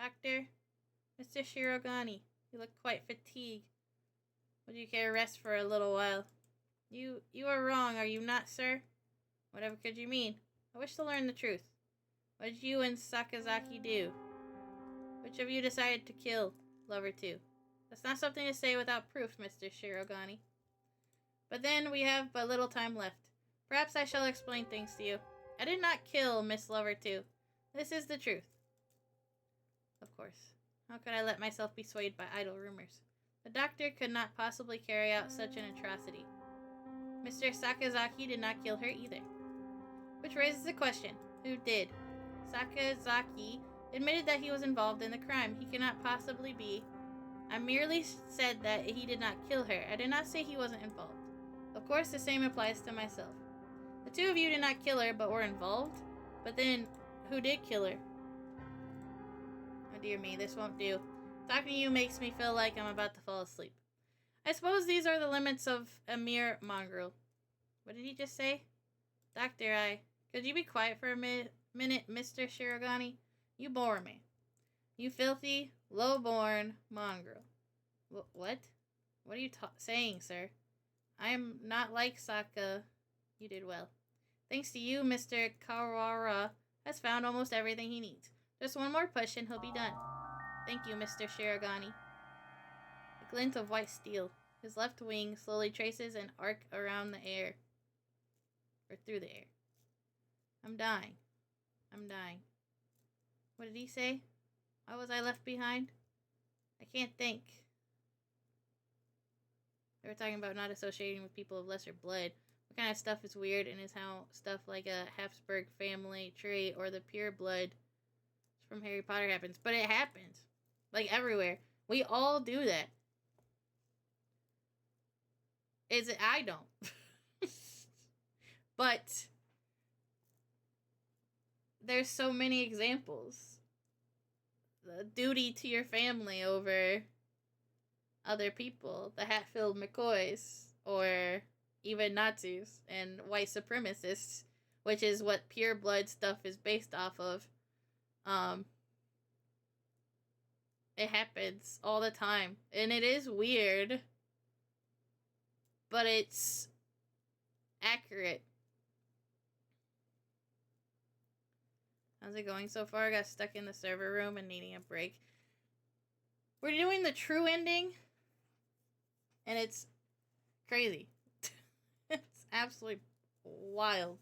Doctor? Mr. Shirogane, you look quite fatigued. Would you care to rest for a little while? You are wrong, are you not, sir? Whatever could you mean? I wish to learn the truth. What did you and Sakazaki do? Which of you decided to kill Lover 2? That's not something to say without proof, Mr. Shirogane. But then we have but little time left. Perhaps I shall explain things to you. I did not kill Miss Lover 2. This is the truth. Of course. How could I let myself be swayed by idle rumors? The doctor could not possibly carry out such an atrocity. Mr. Sakazaki did not kill her either. Which raises the question, who did? Sakazaki admitted that he was involved in the crime. He cannot possibly be. I merely said that he did not kill her. I did not say he wasn't involved. Of course, the same applies to myself. The two of you did not kill her, but were involved? But then, who did kill her? Oh dear me, this won't do. Talking to you makes me feel like I'm about to fall asleep. I suppose these are the limits of a mere mongrel. What did he just say? Doctor, could you be quiet for a minute, Mr. Shirogane? You bore me. You filthy, low-born mongrel. What? What are you saying, sir? I am not like Saka. You did well. Thanks to you, Mr. Kawara has found almost everything he needs. Just one more push and he'll be done. Thank you, Mr. Shirogane. A glint of white steel. His left wing slowly traces an arc around the air. Or through the air. I'm dying. I'm dying. What did he say? Why was I left behind? I can't think. They were talking about not associating with people of lesser blood. What kind of stuff is weird and is how stuff like a Habsburg family trait or the pure blood from Harry Potter happens. But it happens. Like everywhere. We all do that. I don't. But there's so many examples. The duty to your family over other people. The Hatfield McCoys. Or even Nazis and white supremacists. Which is what pure blood stuff is based off of. It happens all the time. And it is weird. But it's accurate. How's it going so far? I got stuck in the server room and needing a break. We're doing the true ending. And it's crazy. It's absolutely wild.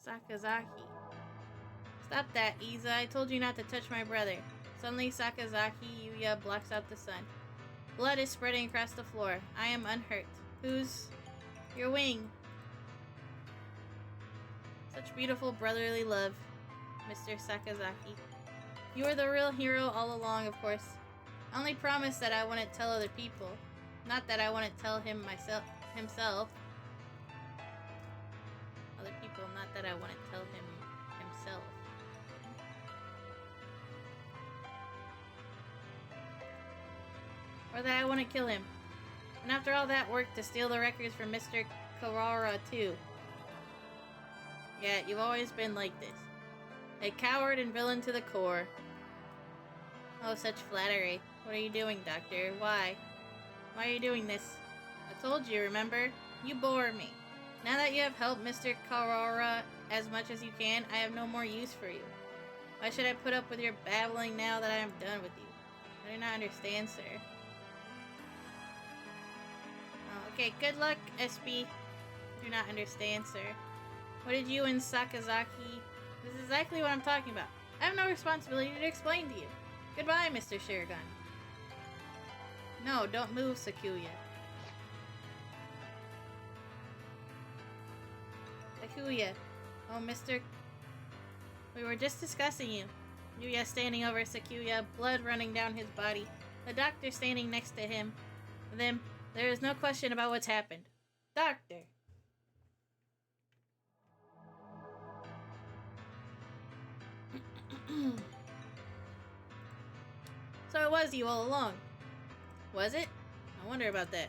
Sakazaki. Stop that, Iza. I told you not to touch my brother. Suddenly, Sakazaki Yuya blocks out the sun. Blood is spreading across the floor. I am unhurt. Who's... your wing? Such beautiful brotherly love, Mr. Sakazaki. You were the real hero all along, of course. I only promised that I wouldn't tell other people. Not that I wouldn't tell him himself. Other people, not that I wouldn't tell him himself. Or that I wouldn't kill him. And after all that work to steal the records from Mr. Kawara too. Yeah, you've always been like this. A coward and villain to the core. Oh, such flattery. What are you doing, Doctor? Why? Why are you doing this? I told you, remember? You bore me. Now that you have helped Mr. Kawara as much as you can, I have no more use for you. Why should I put up with your babbling now that I am done with you? I do not understand, sir. Oh, okay, good luck, SB. Do not understand, sir. What did you and Sakazaki... This is exactly what I'm talking about. I have no responsibility to explain to you. Goodbye, Mr. Shirogane. No, don't move, Sakuya. Sakuya. Oh, Mr... We were just discussing you. Yuya standing over Sakuya, blood running down his body. The doctor standing next to him. And then, there is no question about what's happened. Doctor! So it was you all along. Was it? I wonder about that.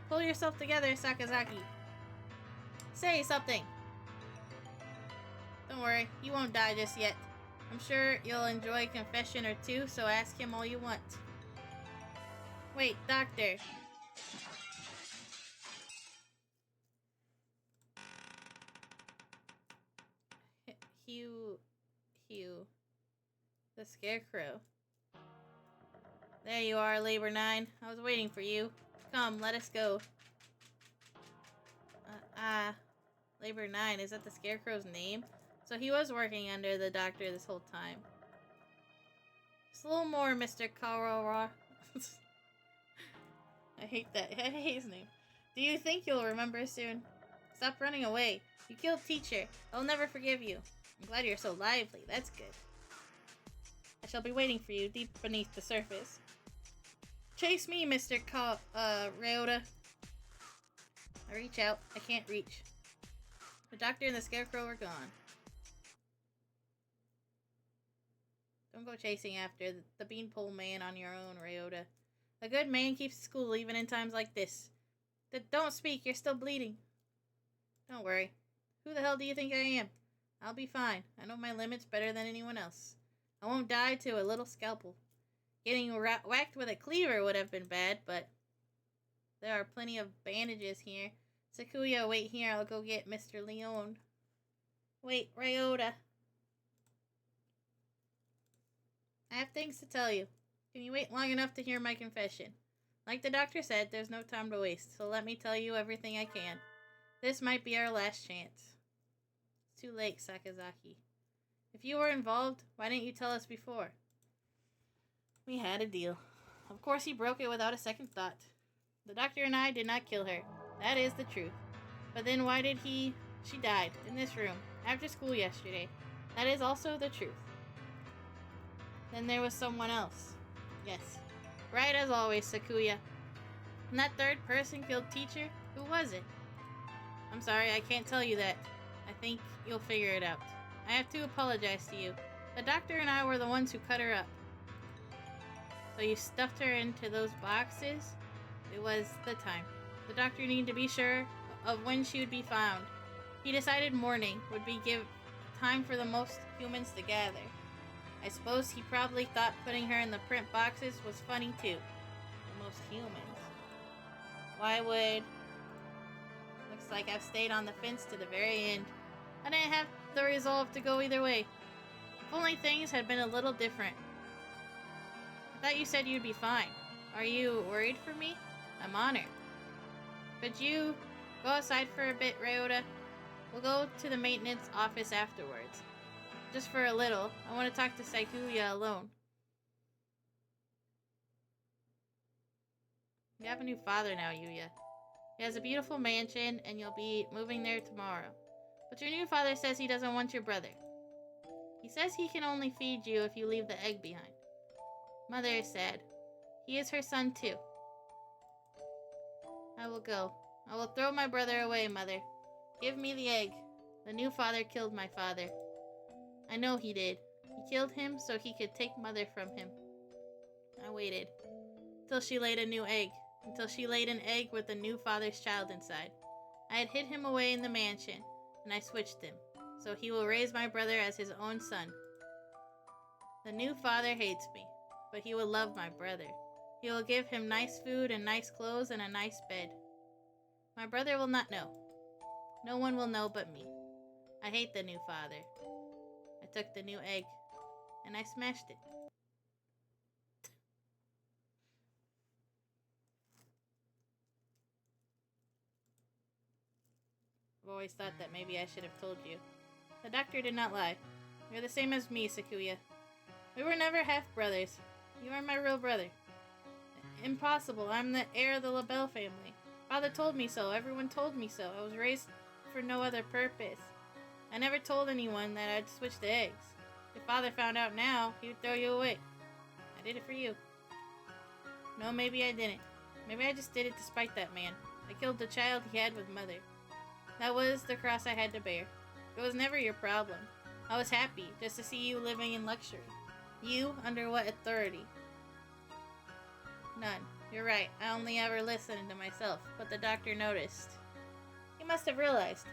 Pull yourself together, Sakazaki. Say something. Don't worry, he won't die just yet. I'm sure you'll enjoy a confession or two, so ask him all you want. Wait, doctor. Hugh. The Scarecrow. There you are, Labor 9. I was waiting for you. Come, let us go. Labor 9, is that the Scarecrow's name? So he was working under the doctor this whole time. Just a little more, Mr. Karora. I hate that. I hate his name. Do you think you'll remember soon? Stop running away. You killed teacher. I'll never forgive you. I'm glad you're so lively. That's good. I shall be waiting for you deep beneath the surface. Chase me, Mr. Ryota. I reach out. I can't reach. The doctor and the Scarecrow are gone. Don't go chasing after the beanpole man on your own, Ryota. A good man keeps school even in times like this. Don't speak, you're still bleeding. Don't worry. Who the hell do you think I am? I'll be fine. I know my limits better than anyone else. I won't die to a little scalpel. Getting whacked with a cleaver would have been bad, but there are plenty of bandages here. Sakuya, wait here. I'll go get Mr. Leon. Wait, Ryota. I have things to tell you. Can you wait long enough to hear my confession? Like the doctor said, there's no time to waste, so let me tell you everything I can. This might be our last chance. It's too late, Sakazaki. If you were involved, why didn't you tell us before? We had a deal. Of course he broke it without a second thought. The doctor and I did not kill her. That is the truth. But then why did she died, in this room, after school yesterday. That is also the truth. Then there was someone else. Yes. Right as always, Sakuya. And that third person killed teacher? Who was it? I'm sorry, I can't tell you that. I think you'll figure it out. I have to apologize to you. The doctor and I were the ones who cut her up. So you stuffed her into those boxes? It was the time. The doctor needed to be sure of when she would be found. He decided morning would be give time for the most humans to gather. I suppose he probably thought putting her in the print boxes was funny too. The most humans. Why would... Looks like I've stayed on the fence to the very end. I didn't have the resolve to go either way. If only things had been a little different. I thought you said you'd be fine. Are you worried for me? I'm honored. Could you go outside for a bit, Ryota? We'll go to the maintenance office afterwards. Just for a little. I want to talk to Sakuya alone. You have a new father now, Yuya. He has a beautiful mansion, and you'll be moving there tomorrow. But your new father says he doesn't want your brother. He says he can only feed you if you leave the egg behind. Mother is sad. He is her son, too. I will go. I will throw my brother away, Mother. Give me the egg. The new father killed my father. I know he did. He killed him so he could take Mother from him. I waited. Until she laid a new egg. Until she laid an egg with the new father's child inside. I had hid him away in the mansion, and I switched him. So he will raise my brother as his own son. The new father hates me, but he will love my brother. He will give him nice food and nice clothes and a nice bed. My brother will not know. No one will know but me. I hate the new father. I took the new egg, and I smashed it. I've always thought that maybe I should have told you. The doctor did not lie. You're the same as me, Sakuya. We were never half-brothers. You are my real brother. Impossible. I'm the heir of the LaBelle family. Father told me so. Everyone told me so. I was raised for no other purpose. I never told anyone that I'd switch the eggs. If Father found out now, he would throw you away. I did it for you. No, maybe I didn't. Maybe I just did it to spite that man. I killed the child he had with Mother. That was the cross I had to bear. It was never your problem. I was happy just to see you living in luxury. You, under what authority? None. You're right. I only ever listened to myself, but the doctor noticed. He must have realized.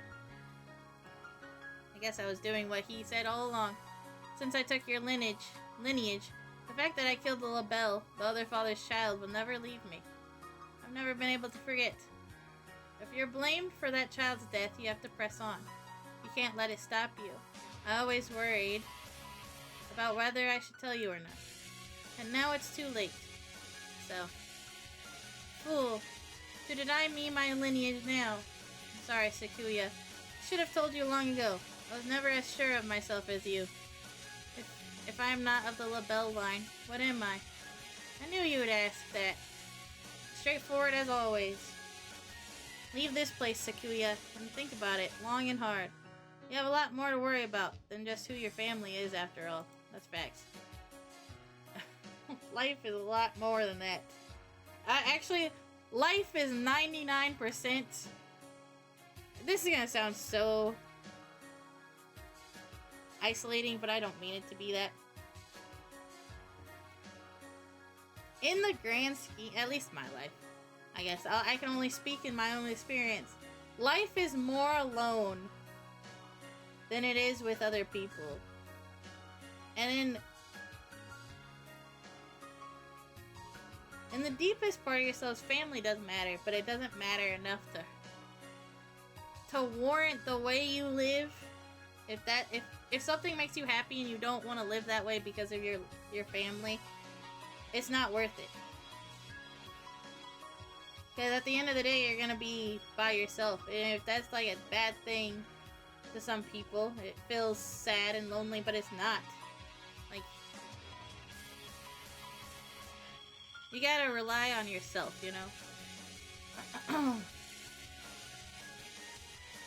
I guess I was doing what he said all along. Since I took your lineage, the fact that I killed the LaBelle, the other father's child, will never leave me. I've never been able to forget. If you're blamed for that child's death, you have to press on. You can't let it stop you. I always worried about whether I should tell you or not. And now it's too late. So, fool, to deny me my lineage now. I'm sorry, Sakuya. I should have told you long ago. I was never as sure of myself as you. If I am not of the LaBelle line, what am I? I knew you would ask that. Straightforward as always. Leave this place, Sakuya, and think about it long and hard. You have a lot more to worry about than just who your family is, after all. That's facts. Life is a lot more than that. Actually, life is 99%. This is gonna sound so isolating, but I don't mean it to be that. In the grand scheme, at least my life, I guess, I can only speak in my own experience. Life is more alone than it is with other people. And in the deepest part of yourselves, family doesn't matter, but it doesn't matter enough to warrant the way you live. If something makes you happy and you don't want to live that way because of your family, it's not worth it. Because at the end of the day, you're gonna be by yourself. And if that's like a bad thing to some people, it feels sad and lonely, but it's not. Like, you gotta rely on yourself, you know?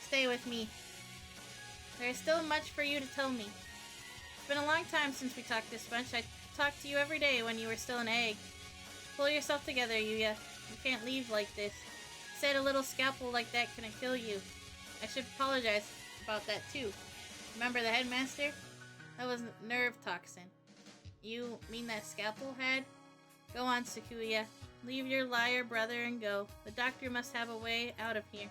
Stay with me. There is still much for you to tell me. It's been a long time since we talked this much. I talked to you every day when you were still an egg. Pull yourself together, Yuya. You can't leave like this. Said a little scalpel like that couldn't kill you. I should apologize about that too. Remember the headmaster? That was nerve toxin. You mean that scalpel had? Go on, Sakuya. Leave your liar brother and go. The doctor must have a way out of here.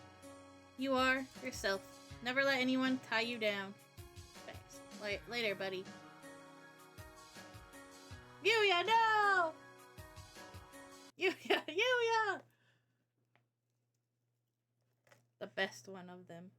You are yourself. Never let anyone tie you down. Thanks. Later, buddy. Yuya, no! Yuya! The best one of them.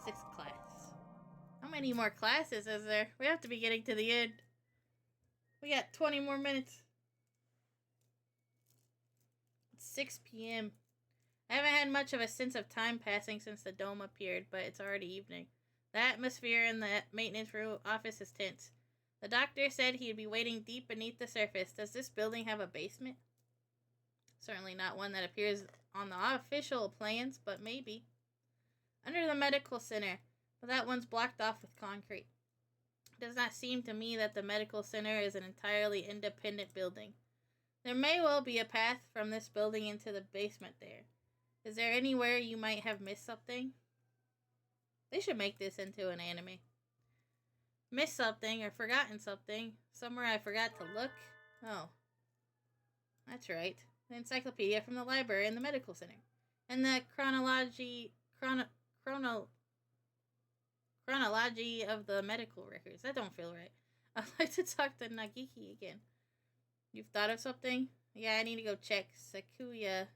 Sixth class. How many more classes is there? We have to be getting to the end. We got 20 more minutes. It's 6 p.m. I haven't had much of a sense of time passing since the dome appeared, but it's already evening. The atmosphere in the maintenance room office is tense. The doctor said he'd be waiting deep beneath the surface. Does this building have a basement? Certainly not one that appears on the official plans, but maybe. Under the medical center, but that one's blocked off with concrete. It does not seem to me that the medical center is an entirely independent building. There may well be a path from this building into the basement there. Is there anywhere you might have missed something? They should make this into an anime. Missed something or forgotten something. Somewhere I forgot to look. Oh. That's right. The encyclopedia from the library and the medical center. And the chronology of the medical records. That don't feel right. I'd like to talk to Nagiki again. You've thought of something? Yeah, I need to go check. Sakuya.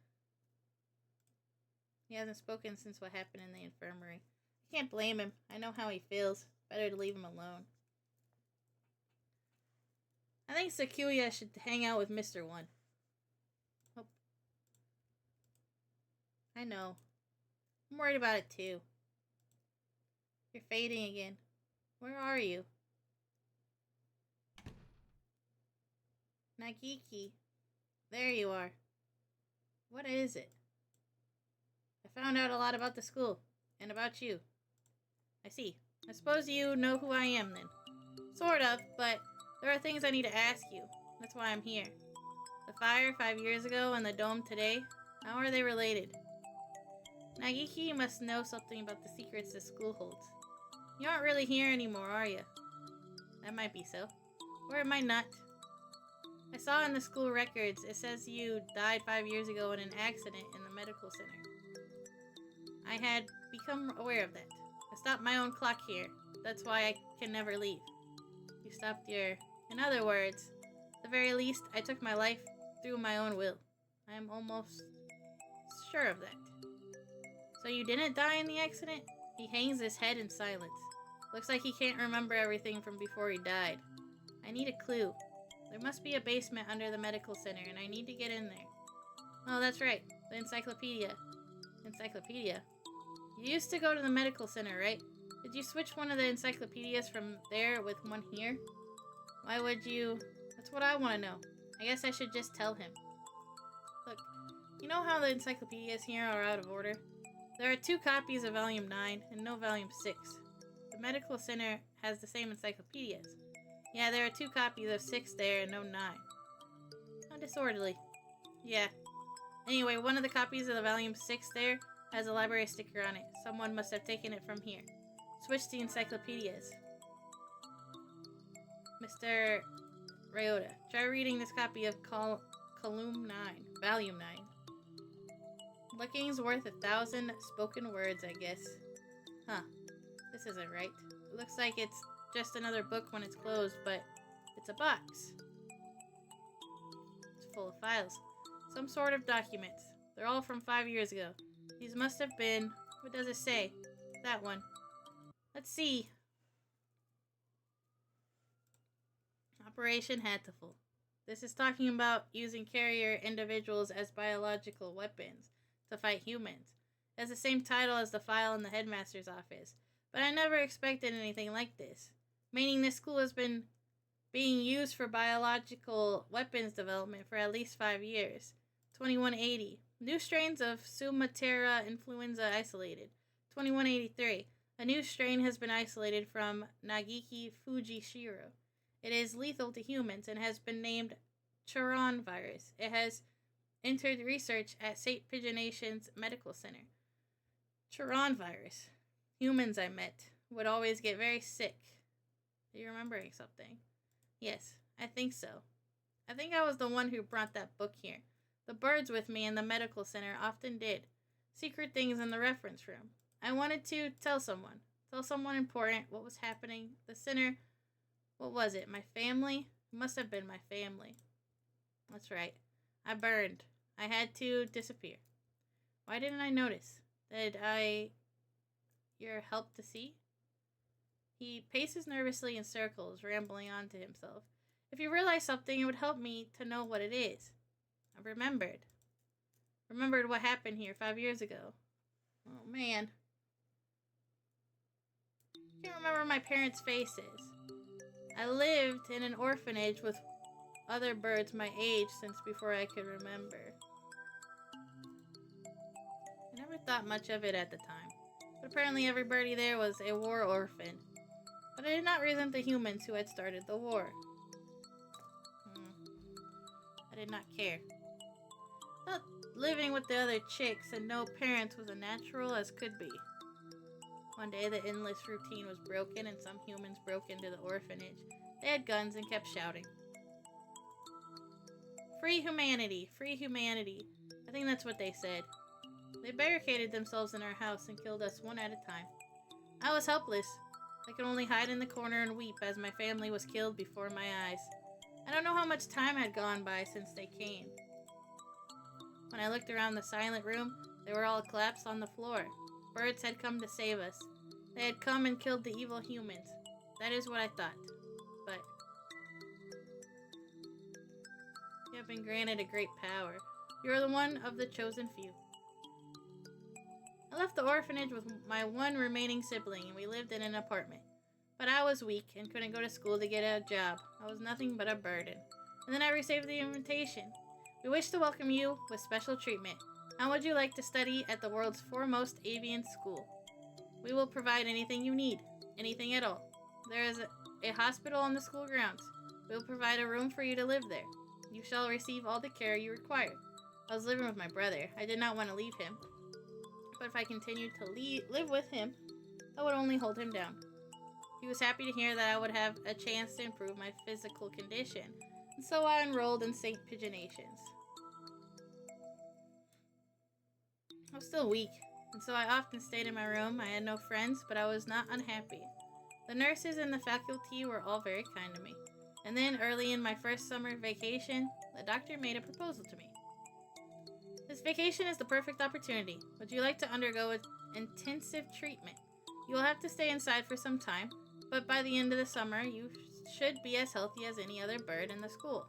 He hasn't spoken since what happened in the infirmary. I can't blame him. I know how he feels. Better to leave him alone. I think Sakuya should hang out with Mr. One. Oh. I know. I'm worried about it too. You're fading again. Where are you? Nagiki. There you are. What is it? I found out a lot about the school, and about you. I see. I suppose you know who I am, then. Sort of, but there are things I need to ask you. That's why I'm here. The fire 5 years ago and the dome today, how are they related? Nagiki must know something about the secrets the school holds. You aren't really here anymore, are you? That might be so. Or it might not. I saw in the school records, it says you died 5 years ago in an accident in the medical center. I had become aware of that. I stopped my own clock here. That's why I can never leave. You stopped your... In other words, at the very least, I took my life through my own will. I am almost sure of that. So you didn't die in the accident? He hangs his head in silence. Looks like he can't remember everything from before he died. I need a clue. There must be a basement under the medical center, and I need to get in there. Oh, that's right. The encyclopedia. Encyclopedia? You used to go to the medical center, right? Did you switch one of the encyclopedias from there with one here? Why would you... That's what I want to know. I guess I should just tell him. Look, you know how the encyclopedias here are out of order? There are 2 copies of Volume 9 and no Volume 6. The medical center has the same encyclopedias. Yeah, there are 2 copies of 6 there and no 9. How disorderly. Yeah. Anyway, one of the copies of the Volume 6 there has a library sticker on it. Someone must have taken it from here. Switch the encyclopedias. Mr. Ryota, try reading this copy of Volume 9. Looking's worth 1,000 spoken words, I guess. Huh. This isn't right. It looks like it's just another book when it's closed, but it's a box. It's full of files. Some sort of documents. They're all from 5 years ago. These must have been... What does it say? That one. Let's see. Operation Hatoful. This is talking about using carrier individuals as biological weapons to fight humans. It has the same title as the file in the headmaster's office, but I never expected anything like this. Meaning this school has been being used for biological weapons development for at least 5 years. 2180. New strains of Sumatera influenza isolated. 2183. A new strain has been isolated from Nagiki Fujishiro. It is lethal to humans and has been named Chiron virus. It has entered research at St. Pigeonation's Medical Center. Chiron virus. Humans I met would always get very sick. Are you remembering something? Yes, I think so. I think I was the one who brought that book here. The birds with me in the medical center often did. Secret things in the reference room. I wanted to tell someone important what was happening. The center, what was it? My family? It must have been my family. That's right. I burned. I had to disappear. Why didn't I notice? Did your help to see? He paces nervously in circles, rambling on to himself. If you realize something, it would help me to know what it is. I remembered what happened here 5 years ago. Oh, man. I can't remember my parents' faces. I lived in an orphanage with other birds my age since before I could remember. I never thought much of it at the time, but apparently every birdie there was a war orphan. But I did not resent the humans who had started the war. I did not care. Thought living with the other chicks and no parents was as natural as could be. One day the endless routine was broken and some humans broke into the orphanage. They had guns and kept shouting. Free humanity! Free humanity! I think that's what they said. They barricaded themselves in our house and killed us one at a time. I was helpless. I could only hide in the corner and weep as my family was killed before my eyes. I don't know how much time had gone by since they came. When I looked around the silent room, they were all collapsed on the floor. Birds had come to save us. They had come and killed the evil humans. That is what I thought. But you have been granted a great power. You are the one of the chosen few. I left the orphanage with my one remaining sibling, and we lived in an apartment. But I was weak and couldn't go to school to get a job. I was nothing but a burden. and then I received the invitation. We wish to welcome you with special treatment. How would you like to study at the world's foremost avian school? We will provide anything you need, anything at all. There is a hospital on the school grounds. We will provide a room for you to live there. You shall receive all the care you require. I was living with my brother. I did not want to leave him. But if I continued to live with him, I would only hold him down. He was happy to hear that I would have a chance to improve my physical condition, and so I enrolled in St. Pigeonations. I was still weak, and so I often stayed in my room. I had no friends, but I was not unhappy. The nurses and the faculty were all very kind to me. And then, early in my first summer vacation, the doctor made a proposal to me. This vacation is the perfect opportunity. Would you like to undergo intensive treatment? You will have to stay inside for some time, but by the end of the summer, you should be as healthy as any other bird in the school.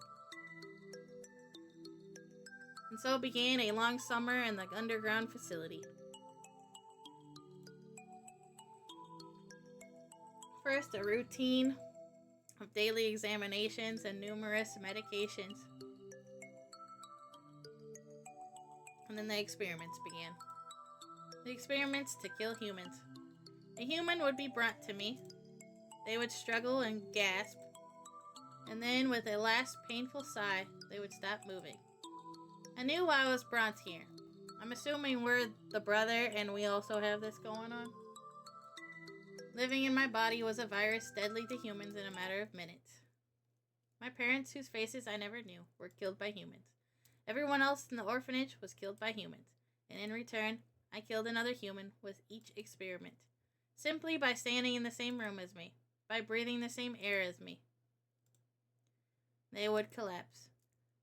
And so began a long summer in the underground facility. First, a routine of daily examinations and numerous medications. And then the experiments began. The experiments to kill humans. A human would be brought to me. They would struggle and gasp. And then, with a last painful sigh, they would stop moving. I knew why I was brought here. I'm assuming we're the brother and we also have this going on. Living in my body was a virus deadly to humans in a matter of minutes. My parents, whose faces I never knew, were killed by humans. Everyone else in the orphanage was killed by humans. And in return, I killed another human with each experiment. Simply by standing in the same room as me. By breathing the same air as me. They would collapse.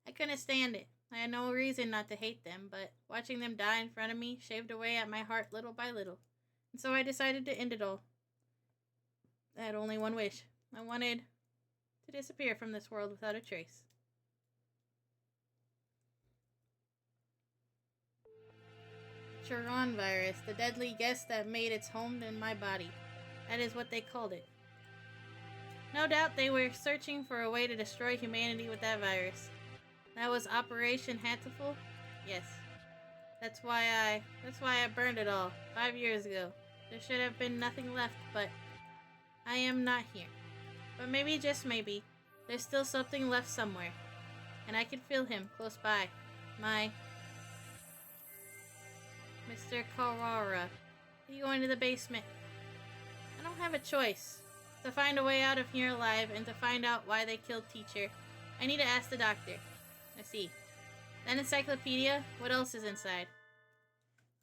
I couldn't stand it. I had no reason not to hate them, but watching them die in front of me shaved away at my heart little by little. And so I decided to end it all. I had only one wish. I wanted to disappear from this world without a trace. Chiron virus, the deadly guest that made its home in my body. That is what they called it. No doubt they were searching for a way to destroy humanity with that virus. That was Operation Hatoful? Yes. That's why I burned it all 5 years ago. There should have been nothing left, but I am not here. But maybe, just maybe, there's still something left somewhere. And I can feel him close by. My Mr. Carrara. Are you going to the basement? I don't have a choice. To find a way out of here alive and to find out why they killed teacher, I need to ask the doctor. I see. That encyclopedia? What else is inside?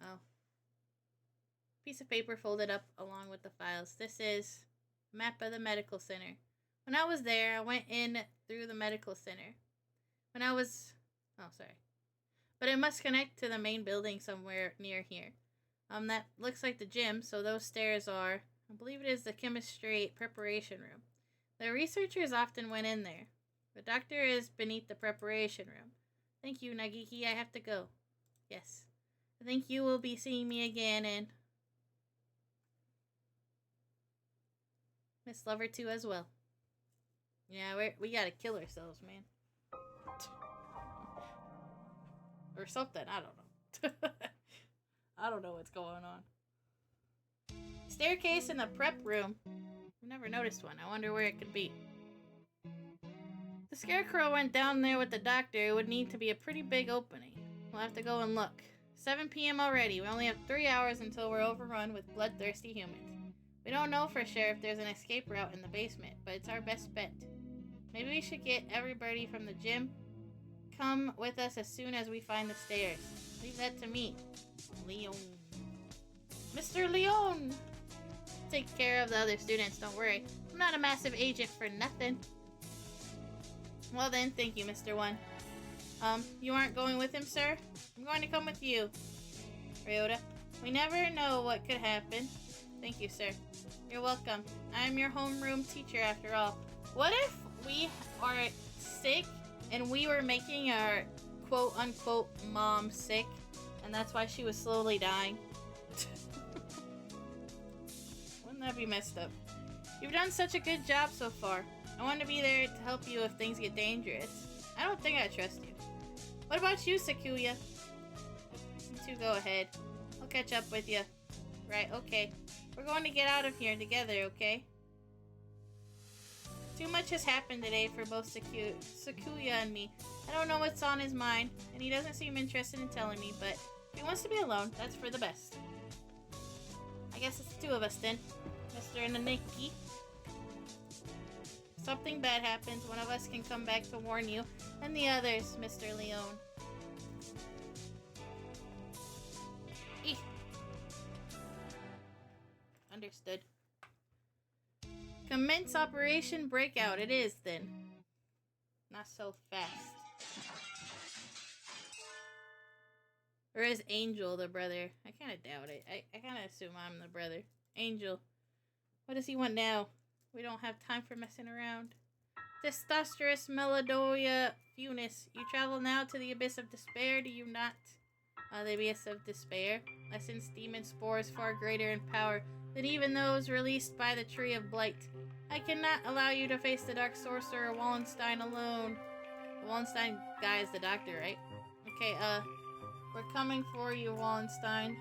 Oh. Piece of paper folded up along with the files. This is a map of the medical center. When I was there, I went in through the medical center. But it must connect to the main building somewhere near here. That looks like the gym, so those stairs are, I believe it is the chemistry preparation room. The researchers often went in there. The doctor is beneath the preparation room. Thank you, Nagiki. I have to go. Yes. I think you will be seeing me again, and Miss Lover too as well. Yeah, we gotta kill ourselves, man. Or something, I don't know. I don't know what's going on. Staircase in the prep room. I've never noticed one. I wonder where it could be. The scarecrow went down there with the doctor. It would need to be a pretty big opening. We'll have to go and look. 7 p.m. already. We only have 3 hours until we're overrun with bloodthirsty humans. We don't know for sure if there's an escape route in the basement, but it's our best bet. Maybe we should get everybody from the gym. Come with us as soon as we find the stairs. Leave that to me. Leon. Mr. Leon! Take care of the other students, don't worry. I'm not a massive agent for nothing. Well then, thank you, Mr. One. You aren't going with him, sir? I'm going to come with you. Ryota. We never know what could happen. Thank you, sir. You're welcome. I'm your homeroom teacher after all. What if we are sick and we were making our quote-unquote mom sick, and that's why she was slowly dying? Wouldn't that be messed up? You've done such a good job so far. I want to be there to help you if things get dangerous. I don't think I trust you. What about you, Sakuya? You two go ahead. I'll catch up with you. Right, okay. We're going to get out of here together, okay? Too much has happened today for both Sakuya and me. I don't know what's on his mind, and he doesn't seem interested in telling me, but if he wants to be alone, that's for the best. I guess it's the two of us then, Mr. Naniki. If something bad happens, one of us can come back to warn you, and the others, Mr. Leone. Eek. Understood. Commence Operation Breakout. It is, then. Not so fast. Or is Angel the brother? I kind of doubt it. I kind of assume I'm the brother. Angel. What does he want now? We don't have time for messing around. Testosterous Melodoia Funis. You travel now to the Abyss of Despair, do you not? The Abyss of Despair. Essence demon spores far greater in power than even those released by the Tree of Blight. I cannot allow you to face the Dark Sorcerer Wallenstein alone. The Wallenstein guy is the doctor, right? Okay, we're coming for you, Wallenstein.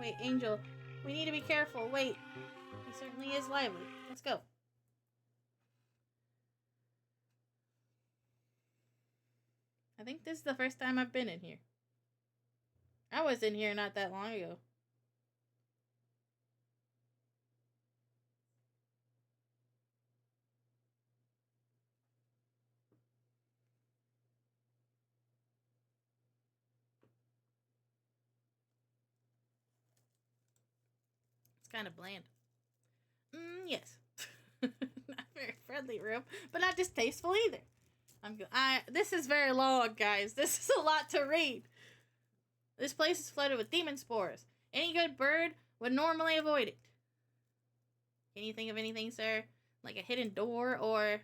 Wait, Angel. We need to be careful. Wait. He certainly is lively. Let's go. I think this is the first time I've been in here. I was in here not that long ago. It's kind of bland. Yes. Not very friendly room, but not distasteful either. This is very long, guys. This is a lot to read. This place is flooded with demon spores. Any good bird would normally avoid it. Can you think of anything, sir? Like a hidden door, or...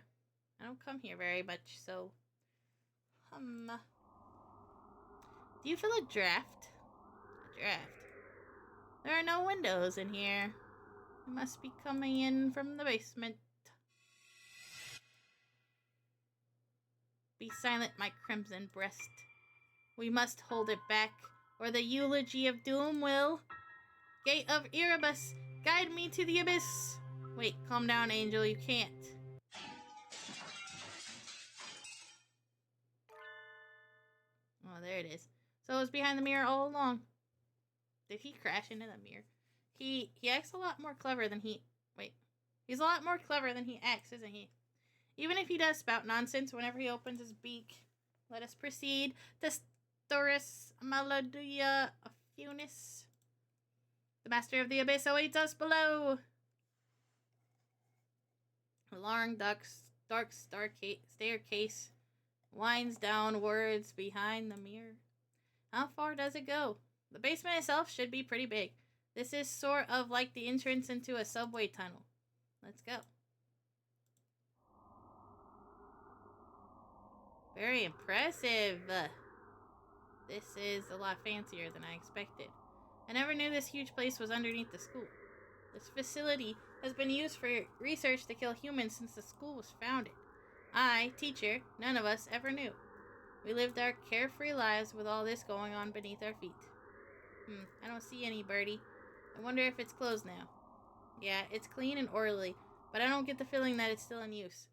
I don't come here very much, so... Do you feel a draft? A draft. There are no windows in here. You must be coming in from the basement. Be silent, my crimson breast. We must hold it back, or the eulogy of doom will... Gate of Erebus, guide me to the abyss. Wait, calm down, Angel, you can't. Oh, there it is. So it was behind the mirror all along. Did he crash into the mirror? He acts a lot more clever than he... Wait. He's a lot more clever than he acts, isn't he? Even if he does spout nonsense whenever he opens his beak. Let us proceed. Testosterous Melodoia Funis. The master of the abyss awaits us below. A long dark staircase winds downwards behind the mirror. How far does it go? The basement itself should be pretty big. This is sort of like the entrance into a subway tunnel. Let's go. Very impressive. This is a lot fancier than I expected. I never knew this huge place was underneath the school. This facility has been used for research to kill humans since the school was founded. I, teacher, none of us ever knew. We lived our carefree lives with all this going on beneath our feet. I don't see any, Birdie. I wonder if it's closed now. Yeah, it's clean and orderly, but I don't get the feeling that it's still in use.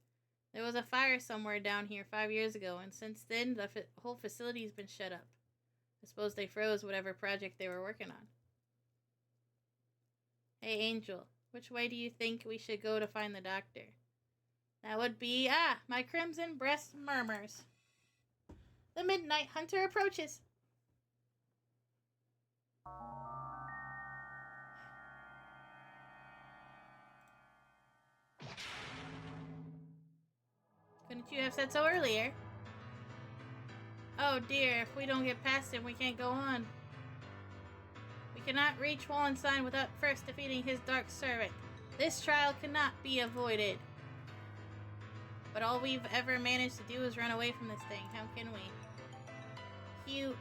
There was a fire somewhere down here 5 years ago, and since then, the whole facility's been shut up. I suppose they froze whatever project they were working on. Hey, Angel, which way do you think we should go to find the doctor? That would be, my crimson breast murmurs. The Midnight Hunter approaches. Couldn't you have said so earlier? Oh dear, if we don't get past him, we can't go on. We cannot reach Wallenstein without first defeating his dark servant. This trial cannot be avoided. But all we've ever managed to do is run away from this thing. How can we? Hugh.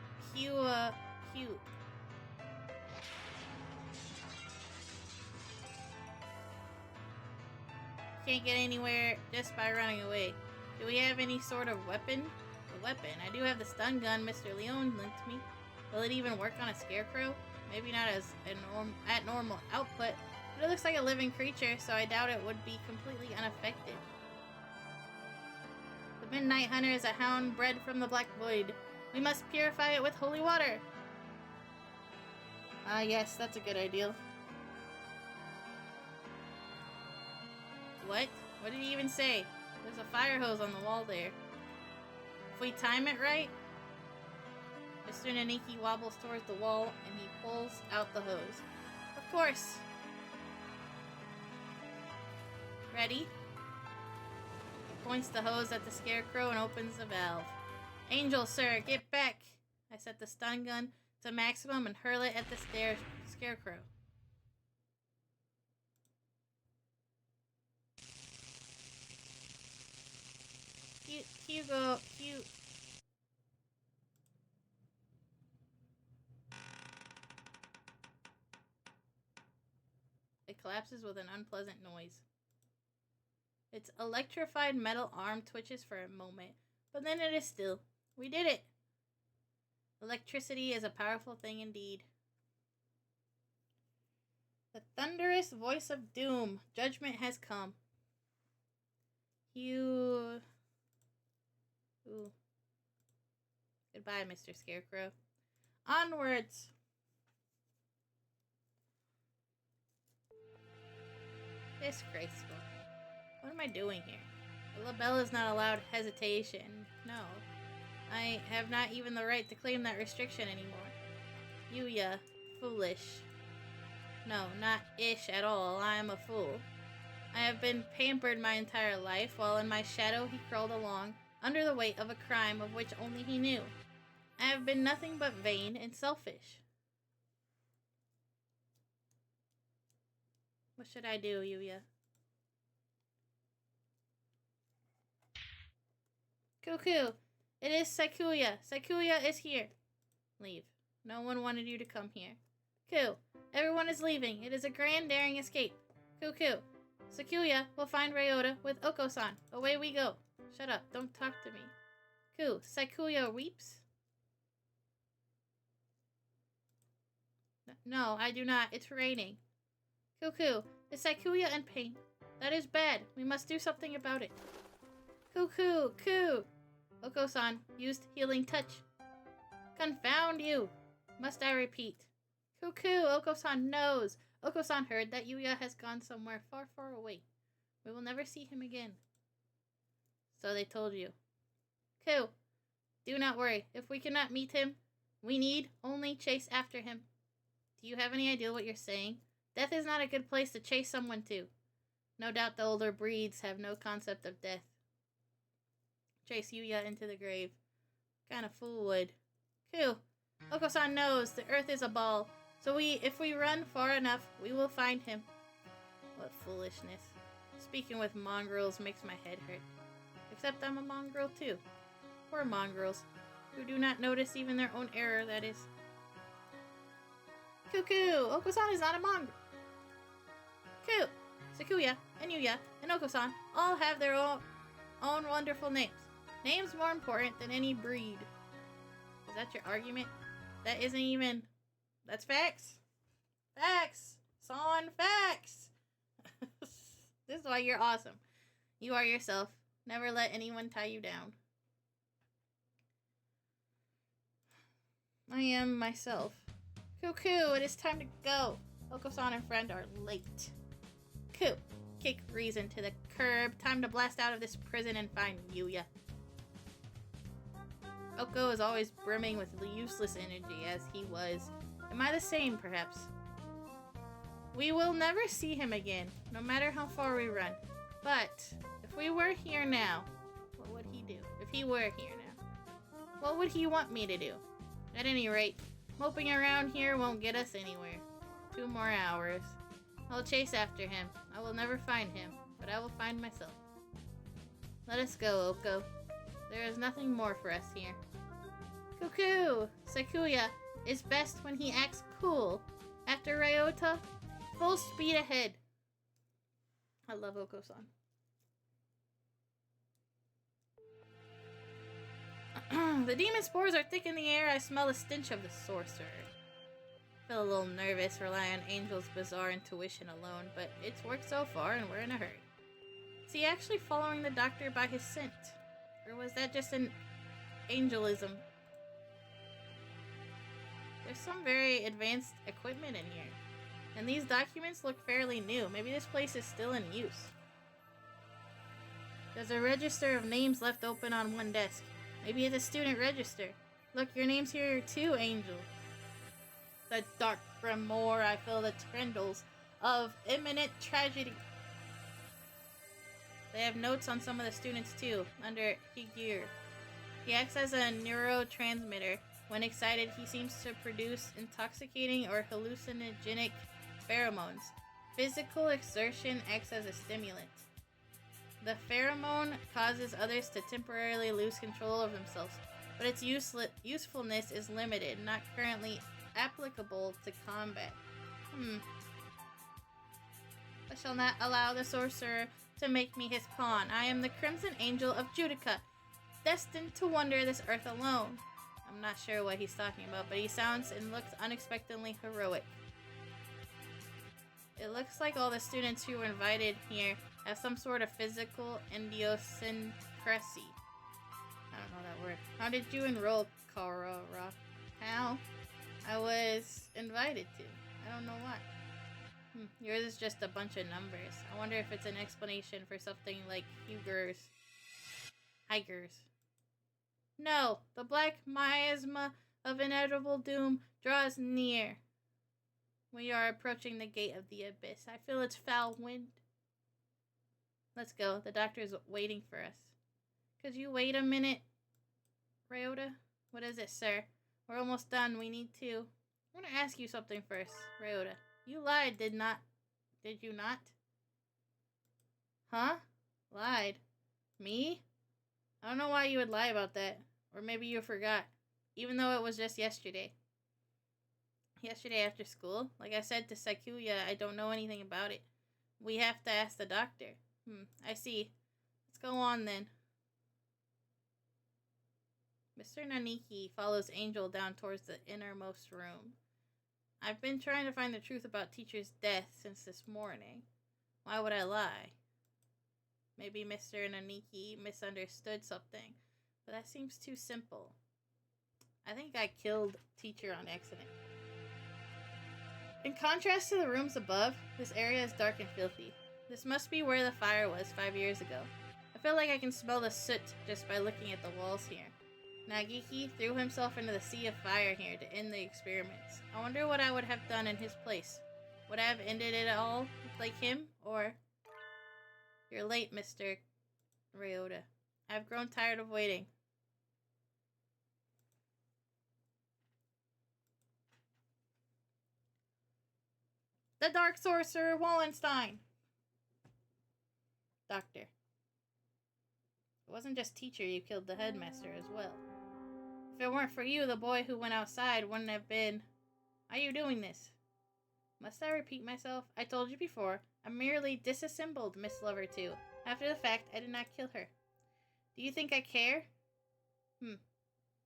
Can't get anywhere just by running away. Do we have any sort of weapon? A weapon. I do have the stun gun Mr. Leon lent me. Will it even work on a scarecrow? Maybe not as at normal output, but it looks like a living creature, so I doubt it would be completely unaffected. The Midnight Hunter is a hound bred from the Black Void. We must purify it with holy water. Ah, yes, that's a good idea. What? What did he even say? There's a fire hose on the wall there. If we time it right... Mr. Naniki wobbles towards the wall and he pulls out the hose. Of course! Ready? He points the hose at the scarecrow and opens the valve. Angel, sir, get back! I set the stun gun to maximum and hurl it at the scarecrow. Hugo. It collapses with an unpleasant noise. Its electrified metal arm twitches for a moment, but then it is still. We did it! Electricity is a powerful thing indeed. The thunderous voice of doom. Judgment has come. Ooh. Goodbye, Mr. Scarecrow. Onwards! Disgraceful. What am I doing here? The label is not allowed hesitation. No. I have not even the right to claim that restriction anymore. Yuya. Foolish. No, not ish at all. I am a fool. I have been pampered my entire life, while in my shadow he crawled along, under the weight of a crime of which only he knew. I have been nothing but vain and selfish. What should I do, Yuya? Cuckoo! It is Sakuya! Sakuya is here! Leave. No one wanted you to come here. Coo! Everyone is leaving. It is a grand, daring escape. Cuckoo! Sakuya will find Ryota with Oko-san. Away we go. Shut up. Don't talk to me. Coo! Sakuya weeps? No, I do not. It's raining. Cuckoo! Is Sakuya in pain? That is bad. We must do something about it. Cuckoo! Coo! Oko-san used healing touch. Confound you! Must I repeat? Cuckoo! Oko-san knows! Oko-san heard that Yuya has gone somewhere far, far away. We will never see him again. So they told you. Coo! Do not worry. If we cannot meet him, we need only chase after him. Do you have any idea what you're saying? Death is not a good place to chase someone to. No doubt the older breeds have no concept of death. Chase Yuya into the grave. Kind of fool would. Coo! Oko-san knows the earth is a ball, so if we run far enough, we will find him. What foolishness. Speaking with mongrels makes my head hurt. Except I'm a mongrel too. Poor mongrels, who do not notice even their own error, that is. Cuckoo! Oko-san is not a mongrel. Coo! Sakuya, and Yuya, and Oko-san all have their own wonderful names. Names more important than any breed. Is that your argument? That isn't even... That's facts? Facts! Son, facts! This is why you're awesome. You are yourself. Never let anyone tie you down. I am myself. Cuckoo, it is time to go. Oko-san and friend are late. Coo, kick reason to the curb. Time to blast out of this prison and find Yuya. Oko is always brimming with useless energy, as he was. Am I the same, perhaps? We will never see him again, no matter how far we run. But, if we were here now, what would he do? If he were here now, what would he want me to do? At any rate, moping around here won't get us anywhere. 2 more hours. I'll chase after him. I will never find him, but I will find myself. Let us go, Oko. There is nothing more for us here. Cuckoo! Sakuya is best when he acts cool. After Ryota, full speed ahead. I love Oko-san. The demon spores are thick in the air. I smell the stench of the sorcerer. I feel a little nervous, relying on Angel's bizarre intuition alone, but it's worked so far and we're in a hurry. Is he actually following the doctor by his scent? Or was that just an angelism? There's some very advanced equipment in here. And these documents look fairly new. Maybe this place is still in use. There's a register of names left open on one desk. Maybe it's a student register. Look, your name's here too, Angel. The dark grimoire, I feel the trembles of imminent tragedy. They have notes on some of the students too, under Higure. He acts as a neurotransmitter. When excited, he seems to produce intoxicating or hallucinogenic pheromones. Physical exertion acts as a stimulant. The pheromone causes others to temporarily lose control of themselves, but its usefulness is limited, not currently applicable to combat. I shall not allow the sorcerer to make me his pawn. I am the Crimson Angel of Judica, destined to wander this earth alone. I'm not sure what he's talking about, but he sounds and looks unexpectedly heroic. It looks like all the students who were invited here have some sort of physical idiosyncrasy. I don't know that word. How did you enroll, Kara? How? I was invited to. I don't know why. Yours is just a bunch of numbers. I wonder if it's an explanation for something like Higers. No, the black miasma of inevitable doom draws near. We are approaching the gate of the abyss. I feel its foul wind. Let's go. The doctor is waiting for us. Could you wait a minute, Ryota? What is it, sir? We're almost done. We need to. I want to ask you something first, Ryota. You lied, did you not? Huh? Lied? Me? I don't know why you would lie about that. Or maybe you forgot. Even though it was just yesterday. Yesterday after school. Like I said to Sakuya, I don't know anything about it. We have to ask the doctor. I see. Let's go on then. Mr. Naniki follows Angel down towards the innermost room. I've been trying to find the truth about teacher's death since this morning. Why would I lie? Maybe Mr. Naniki misunderstood something, but that seems too simple. I think I killed teacher on accident. In contrast to the rooms above, this area is dark and filthy. This must be where the fire was 5 years ago. I feel like I can smell the soot just by looking at the walls here. Nagiki threw himself into the sea of fire here to end the experiments. I wonder what I would have done in his place. Would I have ended it all like him, or... You're late, Mr. Ryota. I've grown tired of waiting. The Dark Sorcerer Wallenstein! Doctor. It wasn't just teacher, you killed the headmaster as well. If it weren't for you, the boy who went outside wouldn't have been... Why are you doing this? Must I repeat myself? I told you before. I merely disassembled Miss Lover 2. After the fact, I did not kill her. Do you think I care?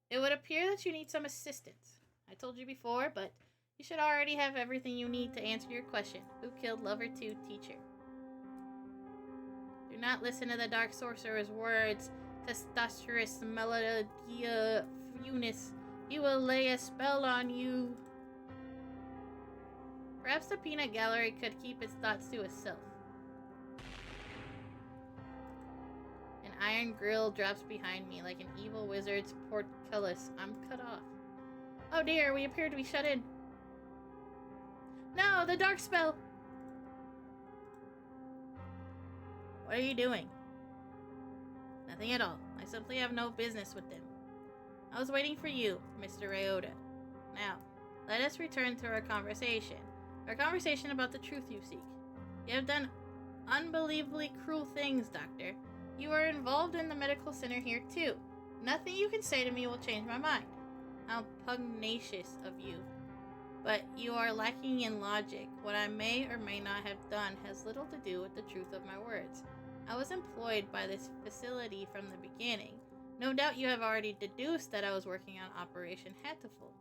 It would appear that you need some assistance. I told you before, but you should already have everything you need to answer your question. Who killed Lover 2 teacher? Do not listen to the Dark Sorcerer's words. Testosterous Melodia Funis. He will lay a spell on you. Perhaps the peanut gallery could keep its thoughts to itself. An iron grill drops behind me like an evil wizard's portcullis. I'm cut off. Oh dear, we appear to be shut in. No, the dark spell! What are you doing? Nothing at all. I simply have no business with them. I was waiting for you, Mr. Ryota. Now, let us return to our conversation. Our conversation about the truth you seek. You have done unbelievably cruel things, Doctor. You are involved in the medical center here, too. Nothing you can say to me will change my mind. How pugnacious of you. But you are lacking in logic. What I may or may not have done has little to do with the truth of my words. I was employed by this facility from the beginning. No doubt you have already deduced that I was working on Operation Hatoful.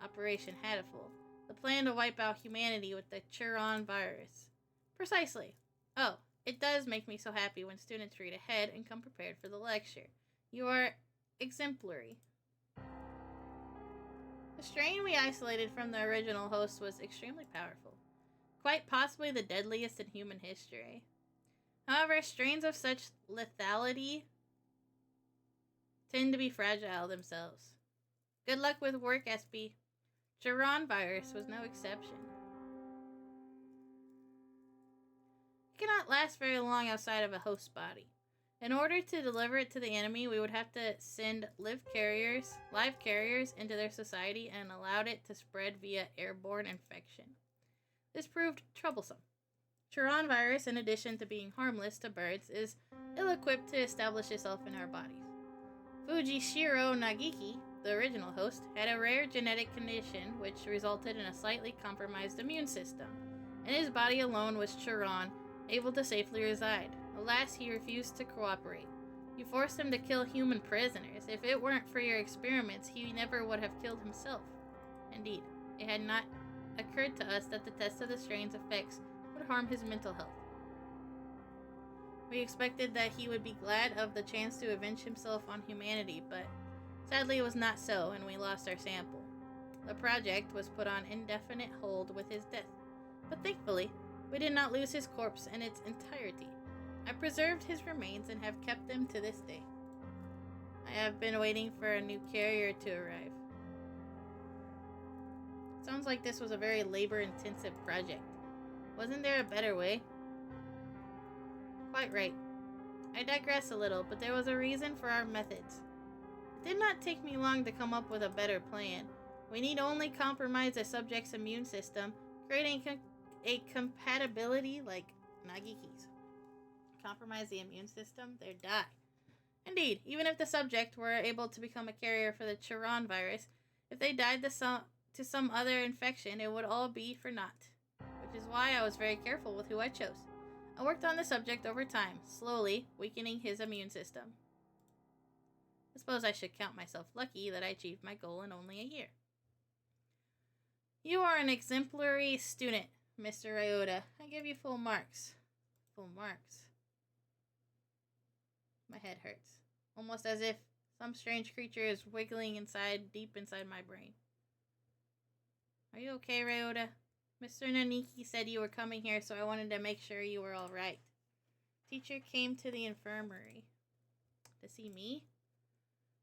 Operation Hatoful, the plan to wipe out humanity with the Chiron virus. Precisely. Oh, it does make me so happy when students read ahead and come prepared for the lecture. You are exemplary. The strain we isolated from the original host was extremely powerful, quite possibly the deadliest in human history. However, strains of such lethality tend to be fragile themselves. Good luck with work, SB. Chiron virus was no exception. It cannot last very long outside of a host body. In order to deliver it to the enemy, we would have to send live carriers into their society and allow it to spread via airborne infection. This proved troublesome. Chiron virus, in addition to being harmless to birds, is ill-equipped to establish itself in our bodies. Fujishiro Nagiki, the original host, had a rare genetic condition which resulted in a slightly compromised immune system. In his body alone was Chiron, able to safely reside. Alas, he refused to cooperate. You forced him to kill human prisoners. If it weren't for your experiments, he never would have killed himself. Indeed, it had not occurred to us that the test of the strain's effects would harm his mental health. We expected that he would be glad of the chance to avenge himself on humanity, but sadly it was not so, and we lost our sample. The project was put on indefinite hold with his death, but thankfully, we did not lose his corpse in its entirety. I preserved his remains and have kept them to this day. I have been waiting for a new carrier to arrive. Sounds like this was a very labor-intensive project. Wasn't there a better way? Quite right. I digress a little, but there was a reason for our methods. It did not take me long to come up with a better plan. We need only compromise the subject's immune system, creating a compatibility like Nagiki's. Compromise the immune system, they'd die. Indeed, even if the subject were able to become a carrier for the Chiron virus, if they died to some other infection, it would all be for naught. Which is why I was very careful with who I chose. I worked on the subject over time, slowly weakening his immune system. I suppose I should count myself lucky that I achieved my goal in only a year. You are an exemplary student, Mr. Ryota. I give you full marks. Full marks. My head hurts. Almost as if some strange creature is wiggling deep inside my brain. Are you okay, Ryota? Mr. Naniki said you were coming here, so I wanted to make sure you were all right. Teacher came to the infirmary. To see me?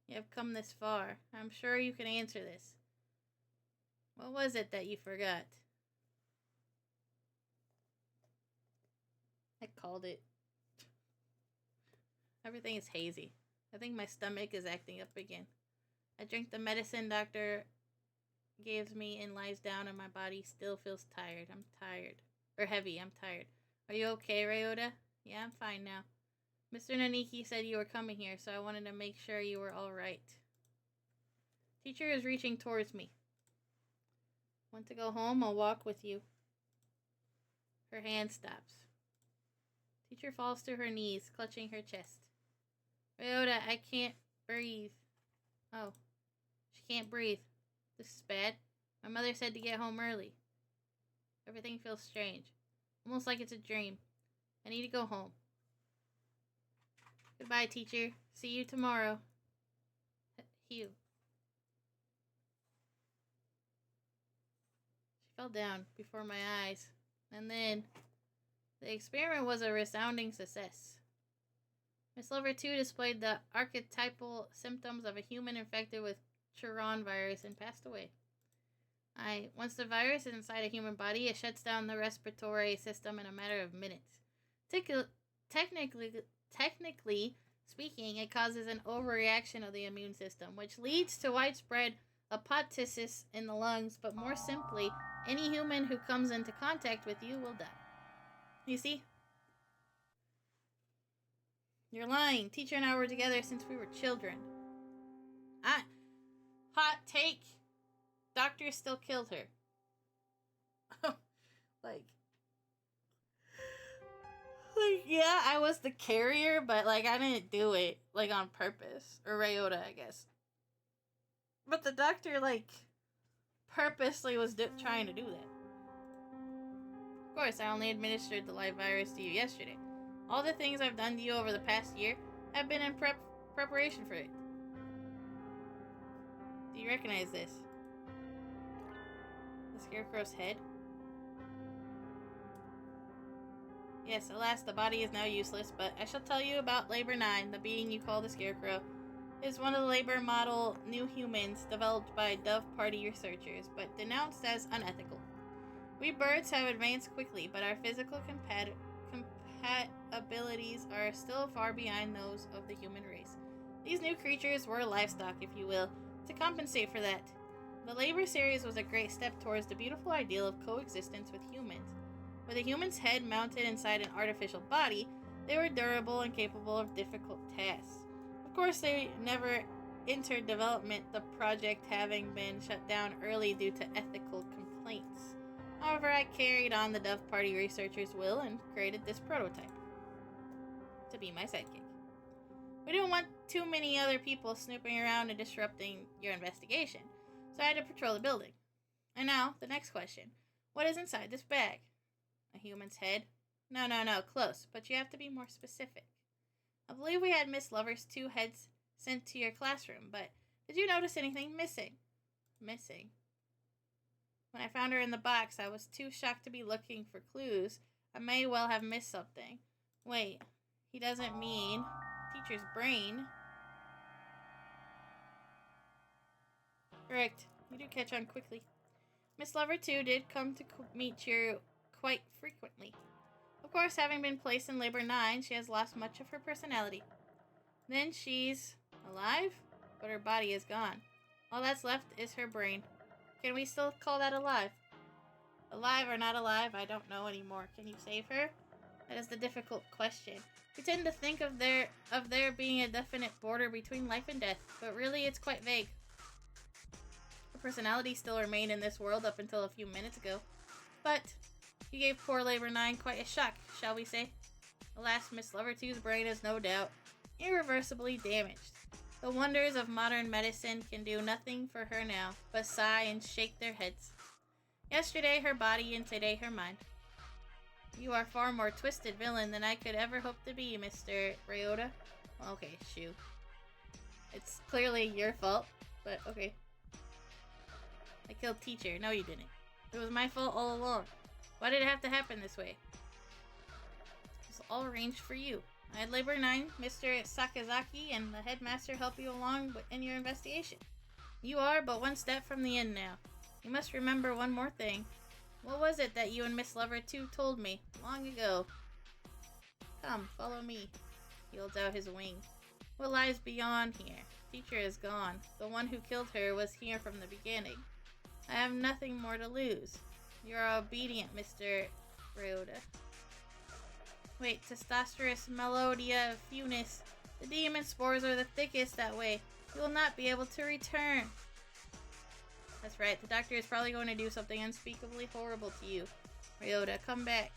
You have come this far. I'm sure you can answer this. What was it that you forgot? I called it. Everything is hazy. I think my stomach is acting up again. I drink the medicine doctor gives me and lies down, and my body still feels tired. I'm tired. Or heavy. I'm tired. Are you okay, Ryota? Yeah, I'm fine now. Mr. Naniki said you were coming here, so I wanted to make sure you were all right. Teacher is reaching towards me. Want to go home? I'll walk with you. Her hand stops. Teacher falls to her knees, clutching her chest. Ryota, I can't breathe. Oh, she can't breathe. This is bad. My mother said to get home early. Everything feels strange. Almost like it's a dream. I need to go home. Goodbye, teacher. See you tomorrow. Hugh. She fell down before my eyes. And then, the experiment was a resounding success. Miss Lover 2 displayed the archetypal symptoms of a human infected with Chiron virus and passed away. Once the virus is inside a human body, it shuts down the respiratory system in a matter of minutes. Technically speaking, it causes an overreaction of the immune system, which leads to widespread apoptosis in the lungs, but more simply, any human who comes into contact with you will die. You see? You're lying. Teacher and I were together since we were children. Hot take. Doctor still killed her. Like, Like, yeah, I was the carrier, but, like, I didn't do it, like, on purpose. Or Ryota, I guess. But the doctor, like, purposely was trying to do that. Of course, I only administered the live virus to you yesterday. All the things I've done to you over the past year have been in preparation for it. Do you recognize this? The scarecrow's head? Yes, alas, the body is now useless, but I shall tell you about Labor 9, the being you call the Scarecrow. It is one of the Labor model new humans developed by Dove Party researchers, but denounced as unethical. We birds have advanced quickly, but our physical compatibilities are still far behind those of the human race. These new creatures were livestock, if you will, to compensate for that. The Labor series was a great step towards the beautiful ideal of coexistence with humans. With a human's head mounted inside an artificial body, they were durable and capable of difficult tasks. Of course, they never entered development, the project having been shut down early due to ethical complaints. However, I carried on the Dove Party researchers' will and created this prototype to be my sidekick. We didn't want too many other people snooping around and disrupting your investigation, so I had to patrol the building. And now, the next question. What is inside this bag? A human's head? No, close, but you have to be more specific. I believe we had Miss Lover's 2 heads sent to your classroom, but did you notice anything missing? Missing? When I found her in the box, I was too shocked to be looking for clues. I may well have missed something. Wait, he doesn't mean teacher's brain. Correct. You do catch on quickly. Miss Lover 2 did come to meet you quite frequently. Of course, having been placed in Labor 9, she has lost much of her personality. Then she's alive, but her body is gone. All that's left is her brain. Can we still call that alive? Alive or not alive, I don't know anymore. Can you save her? That is the difficult question. We tend to think of there being a definite border between life and death, but really it's quite vague. Her personality still remained in this world up until a few minutes ago, but you gave poor Labor 9 quite a shock, shall we say? Alas, Miss Lover 2's brain is no doubt irreversibly damaged. The wonders of modern medicine can do nothing for her now, but sigh and shake their heads. Yesterday her body and today her mind. You are far more twisted villain than I could ever hope to be, Mr. Ryota. Okay, shoo. It's clearly your fault, but okay. I killed teacher. No, you didn't. It was my fault all along. Why did it have to happen this way? It was all arranged for you. I had Labor 9, Mr. Sakazaki, and the headmaster help you along in your investigation. You are but one step from the end now. You must remember one more thing. What was it that you and Miss Lover 2 told me long ago? Come, follow me. He holds out his wing. What lies beyond here? Teacher is gone. The one who killed her was here from the beginning. I have nothing more to lose. You are obedient, Mr. Ryota. Wait, testosterous melodia funis. The demon spores are the thickest that way. You will not be able to return. That's right, the doctor is probably going to do something unspeakably horrible to you. Ryota, come back.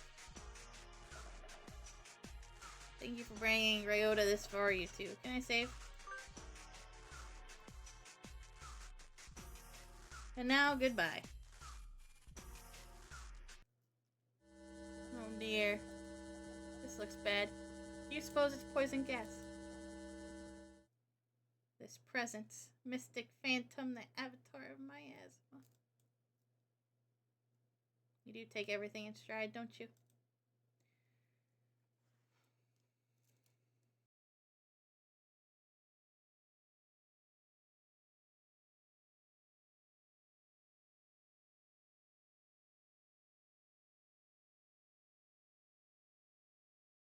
Thank you for bringing Ryota this far, you two. Can I save? And now, goodbye. Oh dear. This looks bad. Do you suppose it's poison gas? This presence, mystic phantom, the avatar of miasma. You do take everything in stride, don't you?